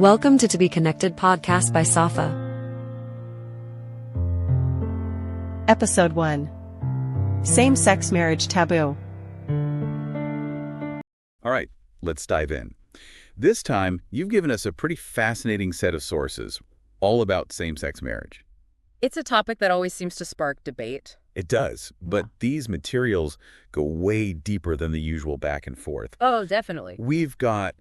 Welcome to Be Connected podcast by Safa. Episode 1. Same-sex marriage taboo. All right, let's dive in. This time, you've given us a pretty fascinating set of sources, all about same-sex marriage. It's a topic that always seems to spark debate. It does, but these materials go way deeper than the usual back and forth. Oh, definitely. We've got,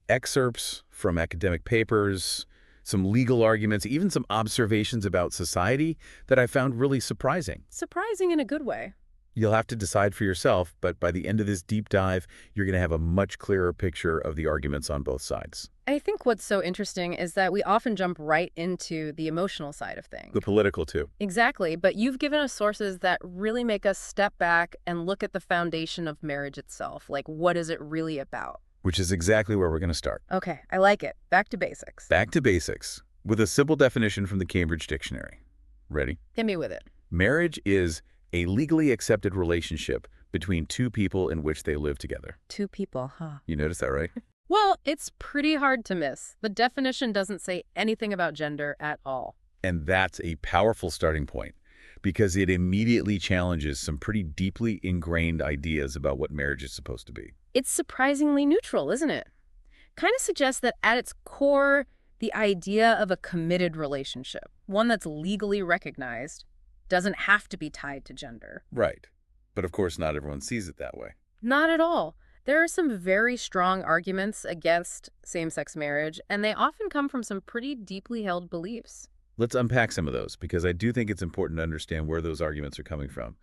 excerpts from academic papers, some legal arguments, even some observations about society that I found really surprising. Surprising in a good way. You'll have to decide for yourself, but by the end of this deep dive, you're going to have a much clearer picture of the arguments on both sides. I think what's so interesting is that we often jump right into the emotional side of things. The political, too. Exactly, but you've given us sources that really make us step back and look at the foundation of marriage itself. Like, what is it really about? Which is exactly where we're going to start. Okay, I like it. Back to basics. Back to basics, with a simple definition from the Cambridge Dictionary. Ready? Hit me with it. Marriage is a legally accepted relationship between two people in which they live together. Two people, huh? You noticed that, right? Well, it's pretty hard to miss. The definition doesn't say anything about gender at all. And that's a powerful starting point, because it immediately challenges some pretty deeply ingrained ideas about what marriage is supposed to be. It's surprisingly neutral, isn't it? Kind of suggests that at its core, the idea of a committed relationship, one that's legally recognized, doesn't have to be tied to gender. Right. But of course, not everyone sees it that way. Not at all. There are some very strong arguments against same-sex marriage, and they often come from some pretty deeply held beliefs. Let's unpack some of those, because I do think it's important to understand where those arguments are coming from.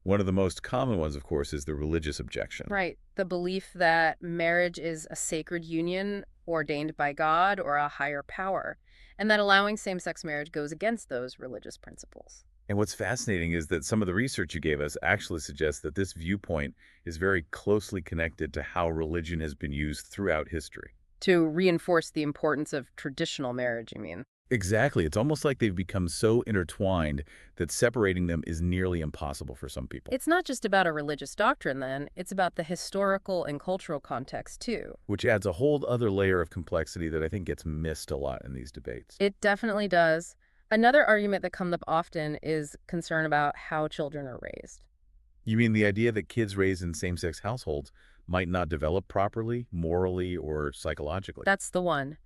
One of the most common ones, of course, is the religious objection. Right. The belief that marriage is a sacred union ordained by God or a higher power, and that allowing same-sex marriage goes against those religious principles. And what's fascinating is that some of the research you gave us actually suggests that this viewpoint is very closely connected to how religion has been used throughout history. To reinforce the importance of traditional marriage, you mean? Exactly. It's almost like they've become so intertwined that separating them is nearly impossible for some people. It's not just about a religious doctrine, then. It's about the historical and cultural context, too. Which adds a whole other layer of complexity that I think gets missed a lot in these debates. It definitely does. Another argument that comes up often is concern about how children are raised. You mean the idea that kids raised in same-sex households might not develop properly, morally, or psychologically? That's the one.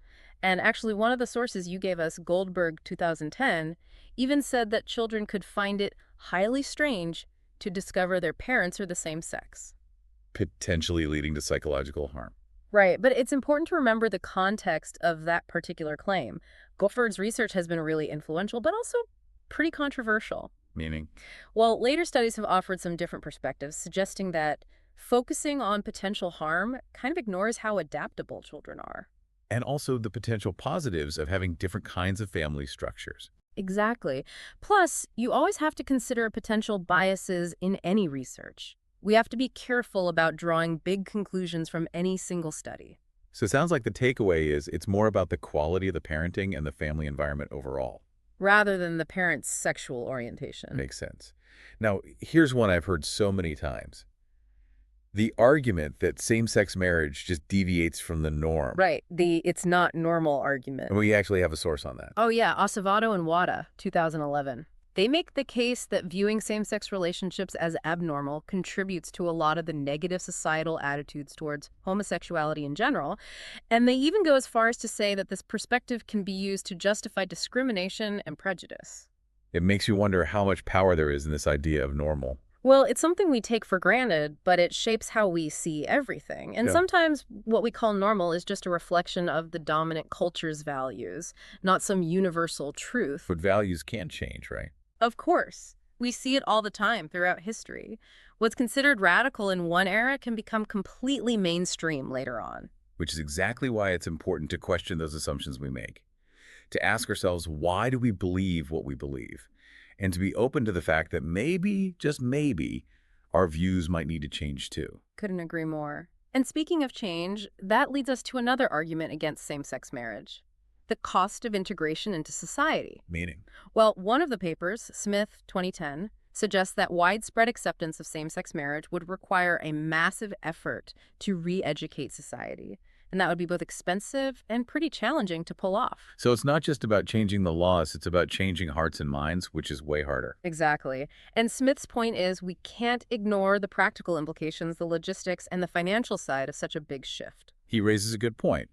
And actually, one of the sources you gave us, Goldberg 2010, even said that children could find it highly strange to discover their parents are the same sex. Potentially leading to psychological harm. Right, but it's important to remember the context of that particular claim. Goldberg's research has been really influential, but also pretty controversial. Meaning? Well, later studies have offered some different perspectives, suggesting that focusing on potential harm kind of ignores how adaptable children are. And also the potential positives of having different kinds of family structures. Exactly. Plus, you always have to consider potential biases in any research. We have to be careful about drawing big conclusions from any single study. So it sounds like the takeaway is it's more about the quality of the parenting and the family environment overall. Rather than the parent's sexual orientation. Makes sense. Now, here's one I've heard so many times. The argument that same-sex marriage just deviates from the norm. Right. The it's not normal argument. And we actually have a source on that. Oh, yeah. Acevedo and Wada, 2011. They make the case that viewing same-sex relationships as abnormal contributes to a lot of the negative societal attitudes towards homosexuality in general. And they even go as far as to say that this perspective can be used to justify discrimination and prejudice. It makes you wonder how much power there is in this idea of normal. Well, it's something we take for granted, but it shapes how we see everything. And sometimes what we call normal is just a reflection of the dominant culture's values, not some universal truth. But values can change, right? Of course. We see it all the time throughout history. What's considered radical in one era can become completely mainstream later on. Which is exactly why it's important to question those assumptions we make. To ask ourselves, why do we believe what we believe? And to be open to the fact that maybe, just maybe, our views might need to change too. Couldn't agree more. And speaking of change, that leads us to another argument against same-sex marriage. The cost of integration into society. Meaning? Well, one of the papers, Smith 2010, suggests that widespread acceptance of same-sex marriage would require a massive effort to re-educate society. And that would be both expensive and pretty challenging to pull off. So it's not just about changing the laws, it's about changing hearts and minds, which is way harder. Exactly. And Smith's point is we can't ignore the practical implications, the logistics, and the financial side of such a big shift. He raises a good point.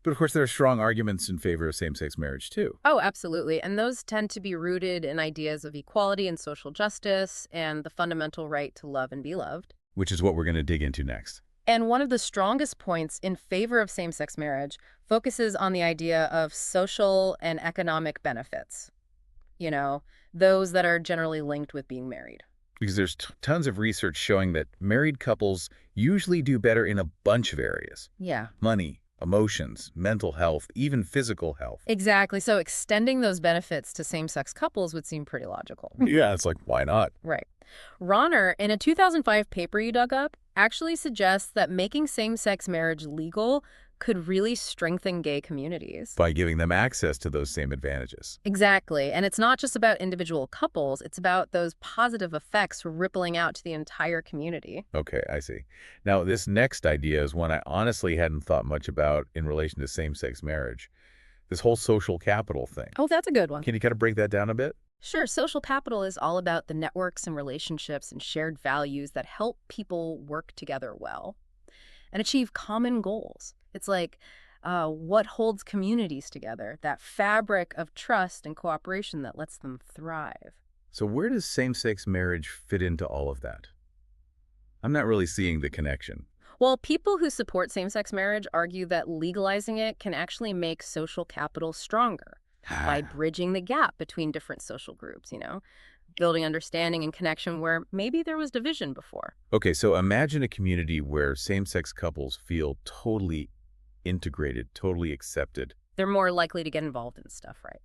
But of course, there are strong arguments in favor of same-sex marriage, too. Oh, absolutely. And those tend to be rooted in ideas of equality and social justice and the fundamental right to love and be loved. Which is what we're going to dig into next. And one of the strongest points in favor of same-sex marriage focuses on the idea of social and economic benefits. You know, those that are generally linked with being married. Because there's tons of research showing that married couples usually do better in a bunch of areas. Yeah. Money, emotions, mental health, even physical health. Exactly. So extending those benefits to same-sex couples would seem pretty logical. Yeah, it's like, why not? Right. Ronner, in a 2005 paper you dug up, actually suggests that making same-sex marriage legal could really strengthen gay communities. By giving them access to those same advantages. Exactly. And it's not just about individual couples, it's about those positive effects rippling out to the entire community. Okay, I see. Now, this next idea is one I honestly hadn't thought much about in relation to same-sex marriage. This whole social capital thing. Oh, that's a good one. Can you kind of break that down a bit? Sure, social capital is all about the networks and relationships and shared values that help people work together well and achieve common goals. It's like what holds communities together, that fabric of trust and cooperation that lets them thrive. So where does same-sex marriage fit into all of that? I'm not really seeing the connection. Well, people who support same-sex marriage argue that legalizing it can actually make social capital stronger by bridging the gap between different social groups, building understanding and connection where maybe there was division before. Okay, so imagine a community where same-sex couples feel totally integrated, totally accepted. They're more likely to get involved in stuff, right?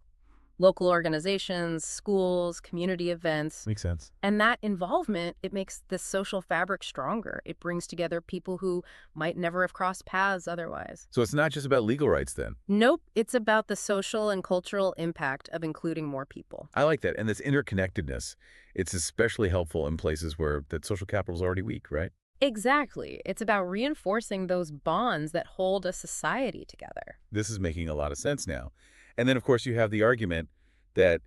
Local organizations, schools, community events. Makes sense. And that involvement, it makes the social fabric stronger. It brings together people who might never have crossed paths otherwise. So it's not just about legal rights then? Nope, it's about the social and cultural impact of including more people. I like that. And this interconnectedness, it's especially helpful in places where that social capital is already weak, right? Exactly. It's about reinforcing those bonds that hold a society together. This is making a lot of sense now. And then, of course, you have the argument that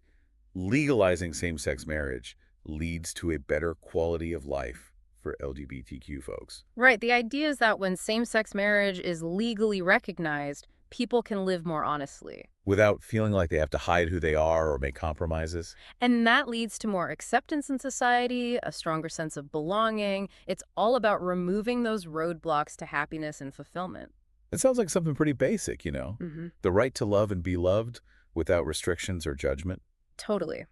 legalizing same-sex marriage leads to a better quality of life for LGBTQ folks. Right. The idea is that when same-sex marriage is legally recognized, people can live more honestly. Without feeling like they have to hide who they are or make compromises. And that leads to more acceptance in society, a stronger sense of belonging. It's all about removing those roadblocks to happiness and fulfillment. It sounds like something pretty basic, The right to love and be loved without restrictions or judgment. Totally.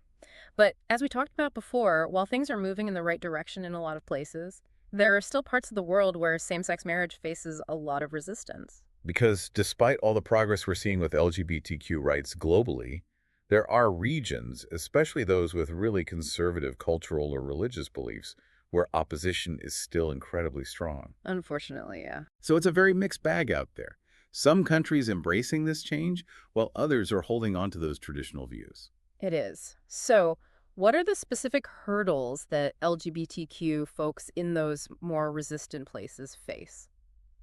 But as we talked about before, while things are moving in the right direction in a lot of places, there are still parts of the world where same-sex marriage faces a lot of resistance. Because despite all the progress we're seeing with LGBTQ rights globally, there are regions, especially those with really conservative cultural or religious beliefs, where opposition is still incredibly strong. Unfortunately, yeah. So it's a very mixed bag out there. Some countries embracing this change, while others are holding on to those traditional views. It is. So what are the specific hurdles that LGBTQ folks in those more resistant places face?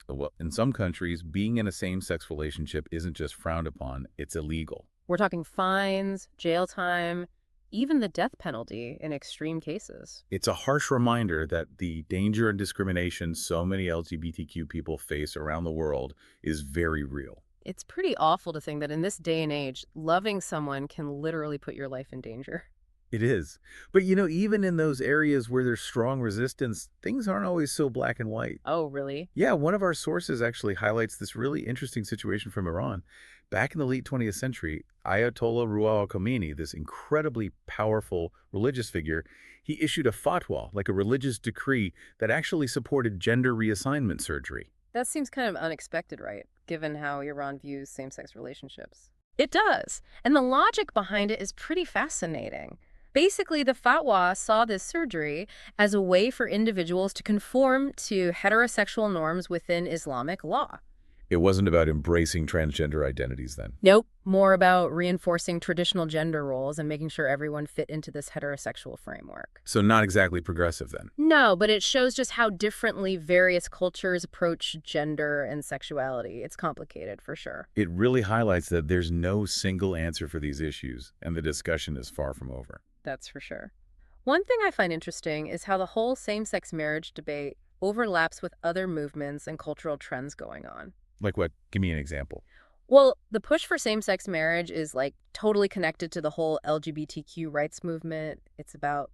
Well, in some countries, being in a same-sex relationship isn't just frowned upon, it's illegal. We're talking fines, jail time, even the death penalty in extreme cases. It's a harsh reminder that the danger and discrimination so many LGBTQ people face around the world is very real. It's pretty awful to think that in this day and age, loving someone can literally put your life in danger. It is. But, even in those areas where there's strong resistance, things aren't always so black and white. Oh, really? Yeah, one of our sources actually highlights this really interesting situation from Iran. Back in the late 20th century, Ayatollah Ruhollah Khomeini, this incredibly powerful religious figure, he issued a fatwa, like a religious decree, that actually supported gender reassignment surgery. That seems kind of unexpected, right? Given how Iran views same-sex relationships. It does. And the logic behind it is pretty fascinating. Basically, the fatwa saw this surgery as a way for individuals to conform to heterosexual norms within Islamic law. It wasn't about embracing transgender identities then. Nope. More about reinforcing traditional gender roles and making sure everyone fit into this heterosexual framework. So not exactly progressive then. No, but it shows just how differently various cultures approach gender and sexuality. It's complicated, for sure. It really highlights that there's no single answer for these issues, and the discussion is far from over. That's for sure. One thing I find interesting is how the whole same-sex marriage debate overlaps with other movements and cultural trends going on. Like what? Give me an example. Well, the push for same-sex marriage is like totally connected to the whole LGBTQ rights movement. It's about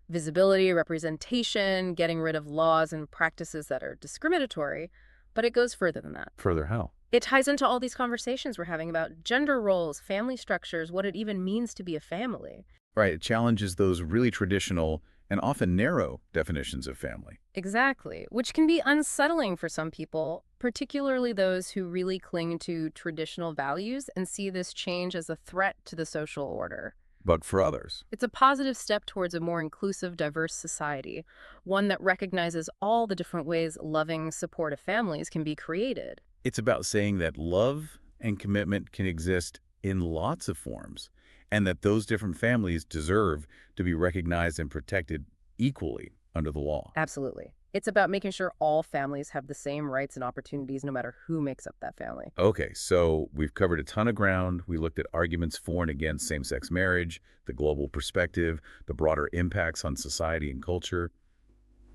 visibility, representation, getting rid of laws and practices that are discriminatory, but it goes further than that. Further how? It ties into all these conversations we're having about gender roles, family structures, what it even means to be a family. Right, it challenges those really traditional and often narrow definitions of family. Exactly, which can be unsettling for some people, particularly those who really cling to traditional values and see this change as a threat to the social order. But for others, It's a positive step towards a more inclusive, diverse society, one that recognizes all the different ways loving, supportive families can be created. it's about saying that love and commitment can exist in lots of forms, and that those different families deserve to be recognized and protected equally under the law. Absolutely. It's about making sure all families have the same rights and opportunities no matter who makes up that family. Okay, so we've covered a ton of ground. We looked at arguments for and against same-sex marriage, the global perspective, the broader impacts on society and culture.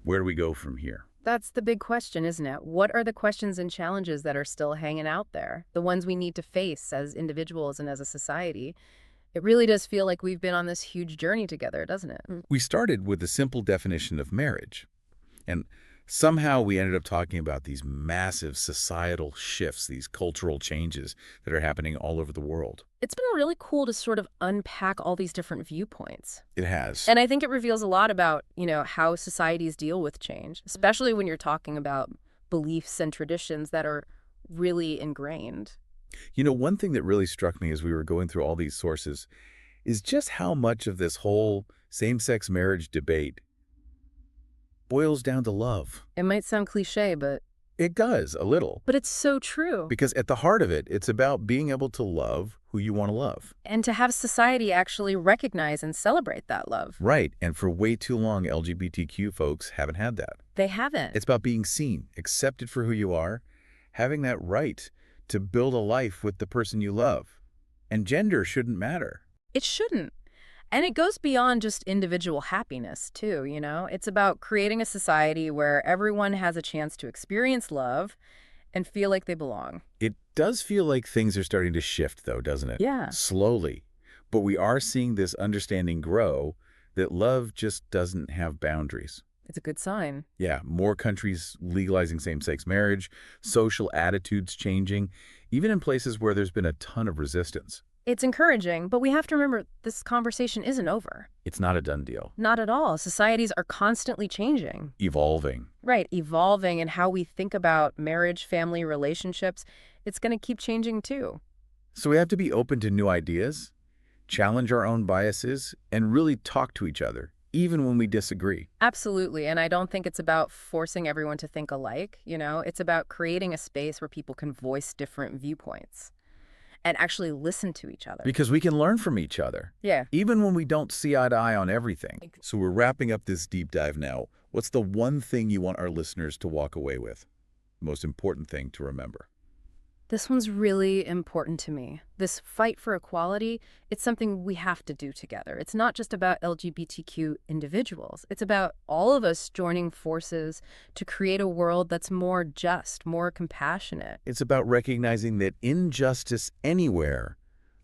Where do we go from here? That's the big question, isn't it? What are the questions and challenges that are still hanging out there? The ones we need to face as individuals and as a society. It really does feel like we've been on this huge journey together, doesn't it? We started with a simple definition of marriage, and somehow we ended up talking about these massive societal shifts, these cultural changes that are happening all over the world. It's been really cool to sort of unpack all these different viewpoints. It has. And I think it reveals a lot about, how societies deal with change, especially when you're talking about beliefs and traditions that are really ingrained. One thing that really struck me as we were going through all these sources is just how much of this whole same-sex marriage debate boils down to love. It might sound cliche, but It does, a little. it's so true. Because at the heart of it, it's about being able to love who you want to love. And to have society actually recognize and celebrate that love. Right, and for way too long, LGBTQ folks haven't had that. They haven't. It's about being seen, accepted for who you are, having that right to build a life with the person you love. And gender shouldn't matter. It shouldn't. And it goes beyond just individual happiness, too, It's about creating a society where everyone has a chance to experience love and feel like they belong. It does feel like things are starting to shift, though, doesn't it? Yeah. Slowly. But we are seeing this understanding grow that love just doesn't have boundaries. It's a good sign. Yeah, more countries legalizing same-sex marriage, social attitudes changing, even in places where there's been a ton of resistance. It's encouraging, but we have to remember this conversation isn't over. It's not a done deal. Not at all. Societies are constantly changing. Evolving. Right, evolving, and how we think about marriage, family, relationships, it's going to keep changing too. So we have to be open to new ideas, challenge our own biases, and really talk to each other, even when we disagree. Absolutely, and I don't think it's about forcing everyone to think alike, It's about creating a space where people can voice different viewpoints and actually listen to each other. Because we can learn from each other. Yeah. Even when we don't see eye to eye on everything. So we're wrapping up this deep dive now. What's the one thing you want our listeners to walk away with? The most important thing to remember. This one's really important to me. This fight for equality, it's something we have to do together. It's not just about LGBTQ individuals. It's about all of us joining forces to create a world that's more just, more compassionate. It's about recognizing that injustice anywhere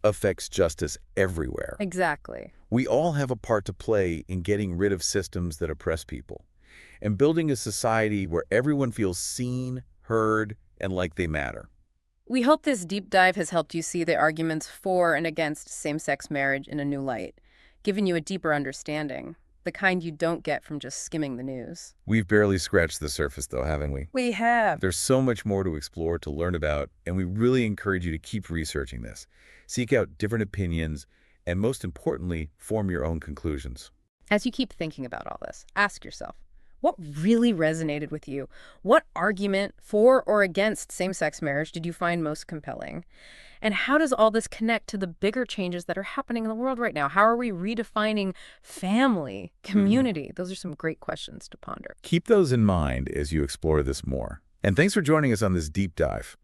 affects justice everywhere. Exactly. We all have a part to play in getting rid of systems that oppress people and building a society where everyone feels seen, heard, and like they matter. We hope this deep dive has helped you see the arguments for and against same-sex marriage in a new light, giving you a deeper understanding, the kind you don't get from just skimming the news. We've barely scratched the surface, though, haven't we? We have. There's so much more to explore, to learn about, and we really encourage you to keep researching this. Seek out different opinions, and most importantly, form your own conclusions. As you keep thinking about all this, ask yourself, What really resonated with you? What argument for or against same-sex marriage did you find most compelling? And how does all this connect to the bigger changes that are happening in the world right now? How are we redefining family, community? Those are some great questions to ponder. Keep those in mind as you explore this more. And thanks for joining us on this deep dive.